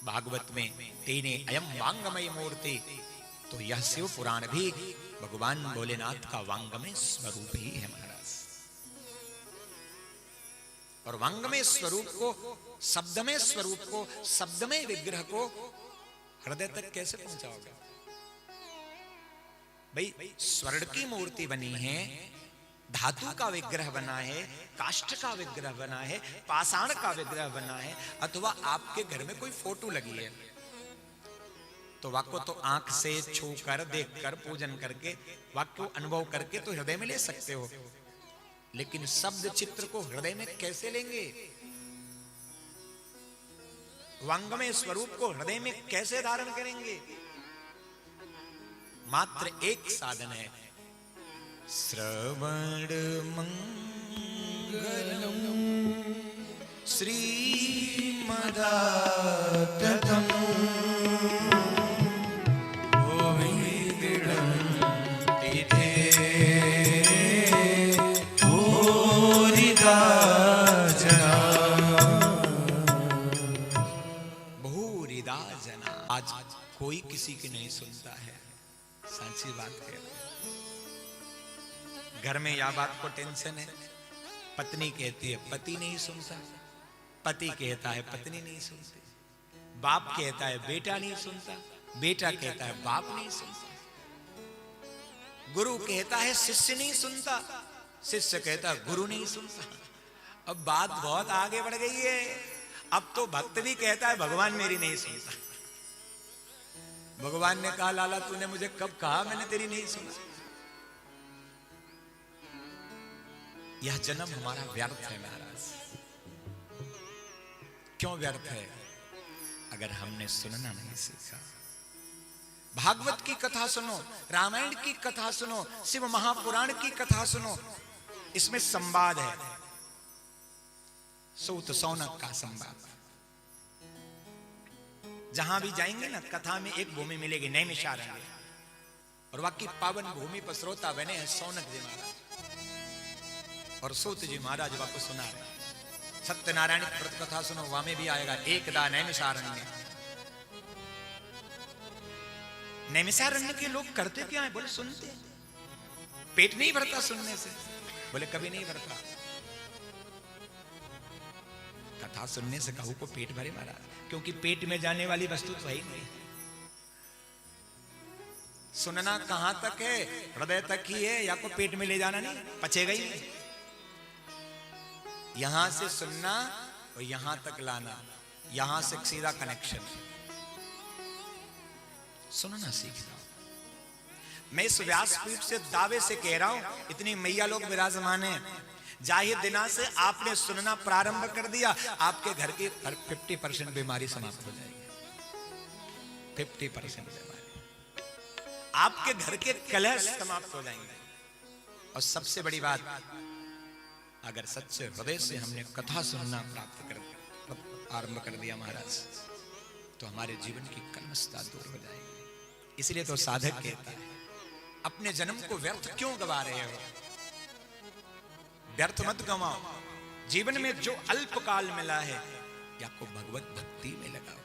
भागवत में तेने अयम वांगमय मूर्ति, तो यह शिव पुराण भी भगवान भोलेनाथ का वांगमय स्वरूप ही है महाराज। और वांगमय स्वरूप को, शब्दमय स्वरूप को, शब्दमय विग्रह को हृदय तक कैसे पहुंचाओगे भाई? स्वर्ण की मूर्ति बनी है, धातु का विग्रह बना है, काष्ठ का विग्रह बना है, पाषाण का विग्रह बना है, अथवा आपके घर में कोई फोटो लगी है, तो वाक्य तो आंख से छू कर, देख कर, पूजन करके, वाक्य अनुभव करके तो हृदय में ले सकते हो, लेकिन शब्द चित्र को हृदय में कैसे लेंगे? वांगमय स्वरूप को हृदय में कैसे धारण करेंगे? मात्र एक साधन है, श्रवण मंगलम श्रीमदाततम आज कोई किसी की नहीं सुनता है, सांची बात कह रहे। घर में या बात को टेंशन है, पत्नी कहती है पति नहीं सुनता, पति कहता है पत्नी नहीं सुनती, बाप कहता है बेटा नहीं सुनता, बेटा कहता है बाप नहीं सुनता, गुरु कहता है शिष्य नहीं सुनता, शिष्य कहता है गुरु नहीं सुनता। अब बात बहुत आगे बढ़ गई है, अब तो भक्त भी कहता है भगवान मेरी नहीं सुनता। भगवान ने कहा लाला तूने मुझे कब कहा मैंने तेरी नहीं सुना? यह जन्म हमारा व्यर्थ है महाराज। क्यों व्यर्थ है? अगर हमने सुनना नहीं सीखा। भागवत की कथा सुनो, रामायण की कथा सुनो, शिव महापुराण की कथा सुनो, इसमें संवाद है, सूत सौनक का संवाद। जहां भी जाएंगे ना, कथा में एक भूमि मिलेगी नैमिषारण्य, और वाकई पावन भूमि पर श्रोता बने हैं सौनक जी महाराज, और सूत जी महाराज वाको सुना रहे। सत्यनारायण की व्रत कथा सुनो, वहां में भी आएगा एकदा नैमिषारण्य। नैमिषारण्य के लोग करते क्या है? बोले सुनते, पेट नहीं भरता सुनने से। बोले कभी नहीं भरता, कथा सुनने से कहू को पेट भरे महाराज, क्योंकि पेट में जाने वाली वस्तु तो है ही नहीं। सुनना कहां तक है? हृदय तक ही है, या को पेट में ले जाना नहीं, पचेगा ही नहीं। यहां से सुनना और यहां तक लाना, यहां से सीधा कनेक्शन। सुनना सीख जाओ। मैं इस व्यासपीठ से दावे से कह रहा हूं, इतनी मैया लोग विराजमान हैं, जाहिर दिना से आपने सुनना प्रारंभ कर दिया, आपके घर की 50% बीमारी समाप्त हो जाएगी। 50% बीमारी, आपके घर के कलह समाप्त हो जाएंगे। और सबसे बड़ी बात, अगर सच्चे हृदय से हमने कथा सुनना आरंभ कर दिया महाराज, तो हमारे जीवन की कलमशता दूर हो जाएगी। इसलिए तो साधक कहता है, अपने जन्म को व्यर्थ क्यों गवा रहे हो? व्यर्थ मत गवाओ। जीवन में जो अल्पकाल मिला है, या को भगवत भक्ति में लगाओ।